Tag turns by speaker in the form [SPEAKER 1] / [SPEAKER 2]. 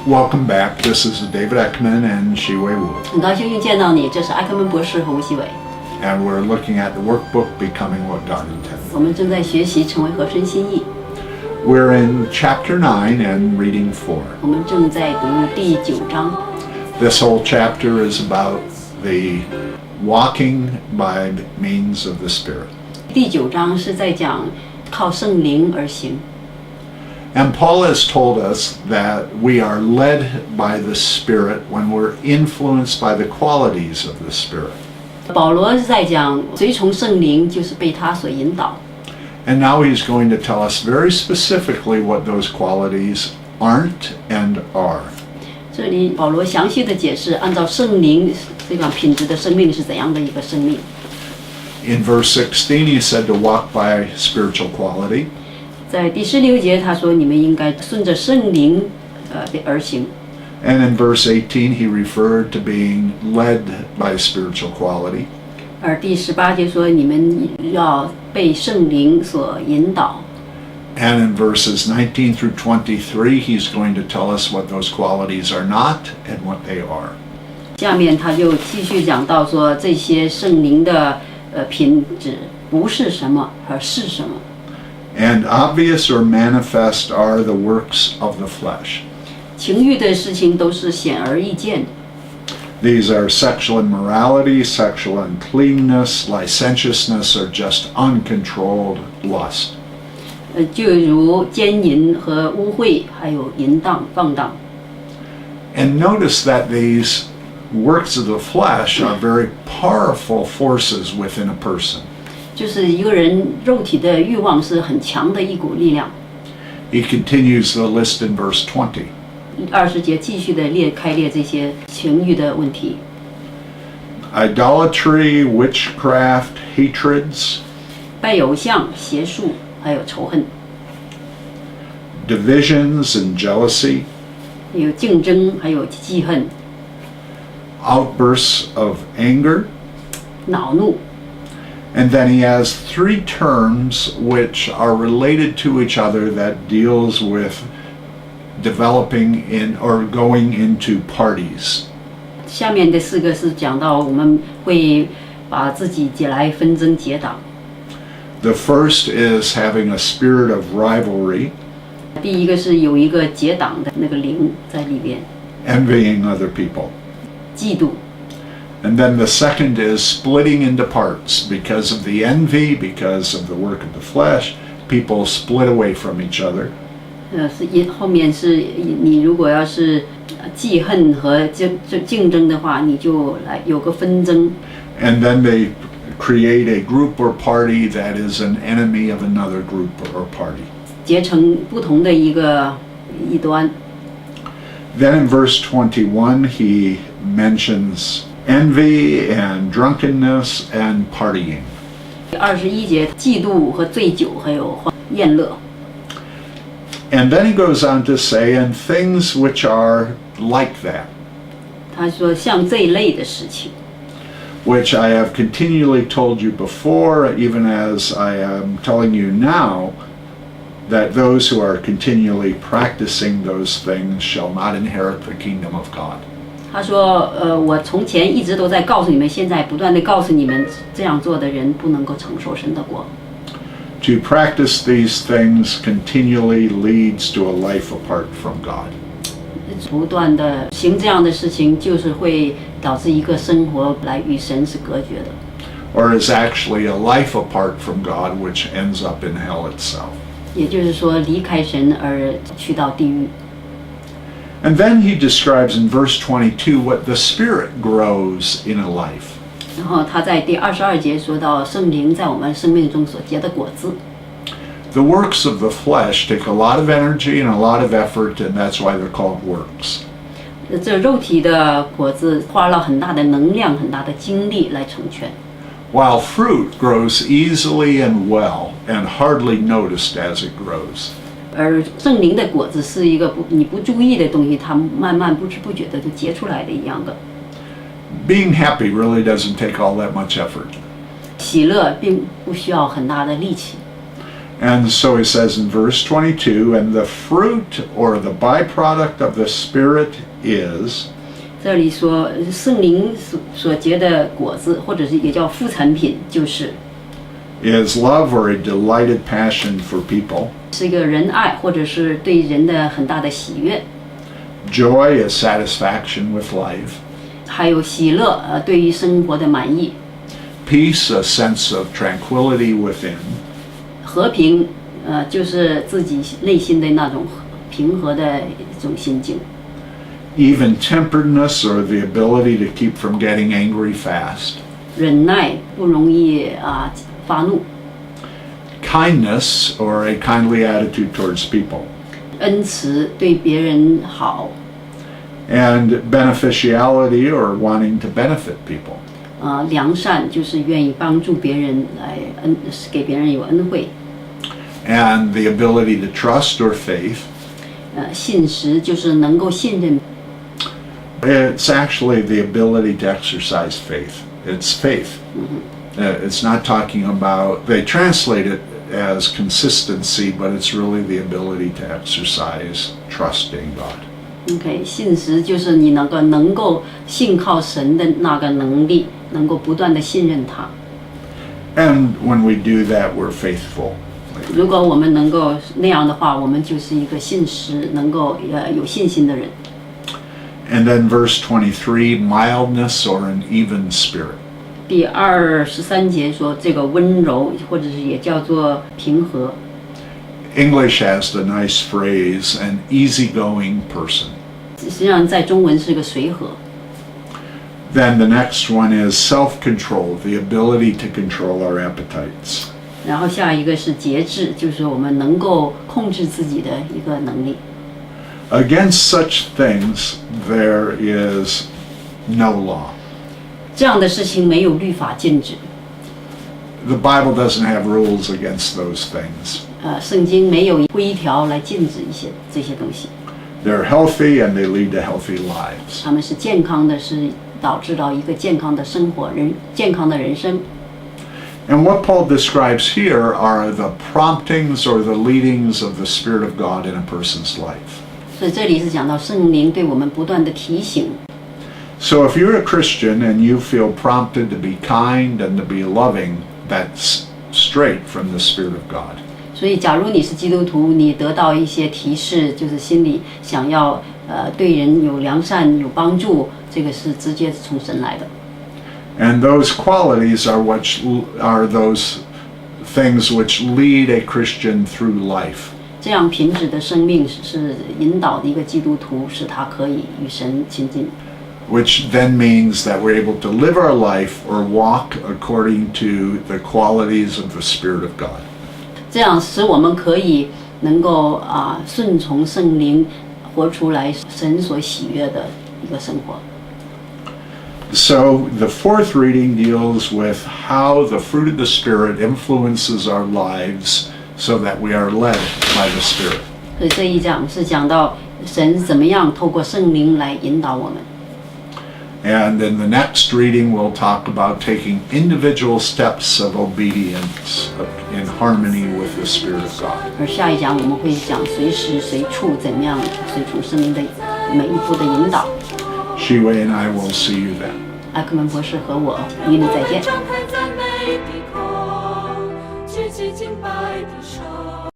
[SPEAKER 1] Welcome back. This is David Eckman and Shiwei Wu.
[SPEAKER 2] 很高兴又见到你，这是艾克曼博士和吴希伟。
[SPEAKER 1] And we're looking at the workbook, Becoming What God Intended.
[SPEAKER 2] 我们正在学习成为合神心意。
[SPEAKER 1] We're in Chapter 9 and reading 4.
[SPEAKER 2] 我们正在读第9章。
[SPEAKER 1] This whole chapter is about the walking by means of the Spirit.
[SPEAKER 2] 第9章是在讲靠圣灵而行。
[SPEAKER 1] And Paul has told us that we are led by the Spirit when we're influenced by the qualities of the Spirit.
[SPEAKER 2] 保罗是在讲随从圣灵就是被他所引导。
[SPEAKER 1] And now he's going to tell us very specifically what those qualities aren't and are.
[SPEAKER 2] 这里保罗详细的解释，按照圣灵这种品质的生命是怎样的一个生命。
[SPEAKER 1] In verse 16, he said to walk by spiritual quality.
[SPEAKER 2] 在第16节，他说：“你们应该顺着圣灵而行。”
[SPEAKER 1] And in verse 18, he referred to being led by spiritual quality.
[SPEAKER 2] 而第18节说：“你们要被圣灵所引导。”
[SPEAKER 1] And in verses 19 through 23, he's going to tell us what those qualities are not and what they are.
[SPEAKER 2] 下面他就继续讲到说，这些圣灵的品质不是什么，而是什么。
[SPEAKER 1] And obvious or manifest are the works of the flesh.
[SPEAKER 2] 情欲的事情都是显而易见。
[SPEAKER 1] These are sexual immorality, sexual uncleanness, licentiousness, or just uncontrolled lust.
[SPEAKER 2] 就如奸淫和污秽，还有淫荡、放荡。
[SPEAKER 1] And notice that these works of the flesh are very powerful forces within a person.
[SPEAKER 2] 就是一个人肉体的欲望是很强的一股力量。
[SPEAKER 1] He continues the list in verse 20.
[SPEAKER 2] 20节继续的开列这些情欲的问题。
[SPEAKER 1] Idolatry, witchcraft, hatreds.
[SPEAKER 2] 拜偶像、邪术，还有仇恨。
[SPEAKER 1] Divisions and jealousy.
[SPEAKER 2] 有竞争，还有记恨。
[SPEAKER 1] Outbursts of anger.
[SPEAKER 2] 恼怒。
[SPEAKER 1] And then he has 3 terms which are related to each other that deals with developing in or going into parties.
[SPEAKER 2] 下面的4个是讲到我们会把自己来纷争结党。
[SPEAKER 1] The first is having a spirit of rivalry.
[SPEAKER 2] 第一个是有一个结党的那个灵在里边。
[SPEAKER 1] Envying other people.
[SPEAKER 2] 嫉妒。
[SPEAKER 1] And then the second is splitting into parts. Because of the envy, because of the work of the flesh, people split away from each other.
[SPEAKER 2] 后面是你如果要是记恨和竞争的话，你就来有个纷争。
[SPEAKER 1] And then they create a group or party that is an enemy of another group or party.
[SPEAKER 2] 结成不同的一个异端。
[SPEAKER 1] Then in verse 21, he mentions envy and drunkenness and partying.
[SPEAKER 2] 21节，嫉妒和醉酒，还有宴乐。
[SPEAKER 1] And then he goes on to say, and things which are like that.
[SPEAKER 2] 他说像这一类的事情。
[SPEAKER 1] Which I have continually told you before, even as I am telling you now, that those who are continually practicing those things shall not inherit the kingdom of God.
[SPEAKER 2] 他说，我从前一直都在告诉你们，现在不断地告诉你们，这样做的人不能够承受神的国。
[SPEAKER 1] To practice these things continually leads to a life apart from God.
[SPEAKER 2] 不断地行这样的事情，就是会导致一个生活来与神是隔绝的。
[SPEAKER 1] Or is actually a life apart from God, which ends up in hell itself.
[SPEAKER 2] 也就是说，离开神而去到地狱。
[SPEAKER 1] And then he describes in verse 22 what the Spirit grows in a life.
[SPEAKER 2] 然后他在第22节说到圣灵在我们生命中所结的果子。
[SPEAKER 1] The works of the flesh take a lot of energy and a lot of effort, and that's why they're called works.
[SPEAKER 2] 这肉体的果子花了很大的能量、很大的精力来成全。
[SPEAKER 1] While fruit grows easily and well and hardly noticed as it grows.
[SPEAKER 2] 而圣灵的果子是一个你不注意的东西，它慢慢不知不觉的就结出来的一样的。
[SPEAKER 1] Being happy really doesn't take all that much effort.
[SPEAKER 2] 喜乐并不需要很大的力气。
[SPEAKER 1] And so he says in verse 22, and the fruit or the byproduct of the Spirit is,
[SPEAKER 2] 这里说圣灵所结的果子，或者是也叫副产品，就是
[SPEAKER 1] is love or a delighted passion for people.
[SPEAKER 2] 是一个仁爱，或者是对人的很大的喜悦，
[SPEAKER 1] Joy is satisfaction with life.
[SPEAKER 2] 还有喜乐，对于生活的满意，
[SPEAKER 1] Peace, a sense of tranquility within.
[SPEAKER 2] 和平，就是自己内心的那种平和的一种心境。
[SPEAKER 1] Even temperedness or the ability to keep from getting angry fast.
[SPEAKER 2] 忍耐，不容易发怒。
[SPEAKER 1] Kindness or a kindly attitude towards people.
[SPEAKER 2] 恩慈，对别人好。
[SPEAKER 1] And beneficiality or wanting to benefit people.
[SPEAKER 2] 良善就是愿意帮助别人，给别人有恩惠。
[SPEAKER 1] And the ability to trust or faith.
[SPEAKER 2] 信实就是能够信任。
[SPEAKER 1] It's actually the ability to exercise faith. It's faith. It's not talking about, they translate it as consistency, but it's really the ability to exercise trusting God.
[SPEAKER 2] OK， 信实就是你能够信靠神的那个能力，能够不断的信任他。
[SPEAKER 1] And when we do that, we're faithful.
[SPEAKER 2] 如果我们能够那样的话，我们就是一个信实、能够有信心的人。
[SPEAKER 1] And then verse 23, mildness or an even spirit.
[SPEAKER 2] 第23节说这个温柔，或者是也叫做平和。
[SPEAKER 1] English has the nice phrase, an easygoing person.
[SPEAKER 2] 实际上在中文是个随和。
[SPEAKER 1] Then the next one is self-control, the ability to control our appetites.
[SPEAKER 2] 然后下一个是节制，就是我们能够控制自己的一个能力。
[SPEAKER 1] Against such things, there is no law.
[SPEAKER 2] 这样的事情没有律法禁止。
[SPEAKER 1] The Bible doesn't have rules against those things.
[SPEAKER 2] 圣经没有规条来禁止这些东西。
[SPEAKER 1] They're healthy and they lead to healthy lives.
[SPEAKER 2] 他们是健康的，是导致到一个健康的生活，健康的人生。
[SPEAKER 1] And what Paul describes here are the promptings or the leadings of the Spirit of God in a person's life.
[SPEAKER 2] 所以这里是讲到圣灵对我们不断的提醒。
[SPEAKER 1] So if you're a Christian and you feel prompted to be kind and to be loving, that's straight from the Spirit of God.
[SPEAKER 2] 所以，假如你是基督徒，你得到一些提示，就是心里想要对人有良善、有帮助，这个是直接从神来的。
[SPEAKER 1] And those qualities are those things which lead a Christian through life.
[SPEAKER 2] 这样品质的生命是引导的一个基督徒，使他可以与神亲近。
[SPEAKER 1] Which then means that we're able to live our life or walk according to the qualities of the Spirit of God.
[SPEAKER 2] 这样使我们可以能够顺从圣灵，活出来神所喜悦的一个生活。
[SPEAKER 1] So the fourth reading deals with how the fruit of the Spirit influences our lives so that we are led by the Spirit.
[SPEAKER 2] 所以这一讲是讲到神怎么样透过圣灵来引导我们。
[SPEAKER 1] And in the next reading, we'll talk about taking individual steps of obedience in harmony with the Spirit of God.
[SPEAKER 2] 而下一讲我们会讲随时随处怎么样随从圣灵的每一步的引导。
[SPEAKER 1] Shiwei and I will see you then.
[SPEAKER 2] 艾克门博士和我与你再见。
[SPEAKER 3] 张开赞美的口，举起敬拜的手。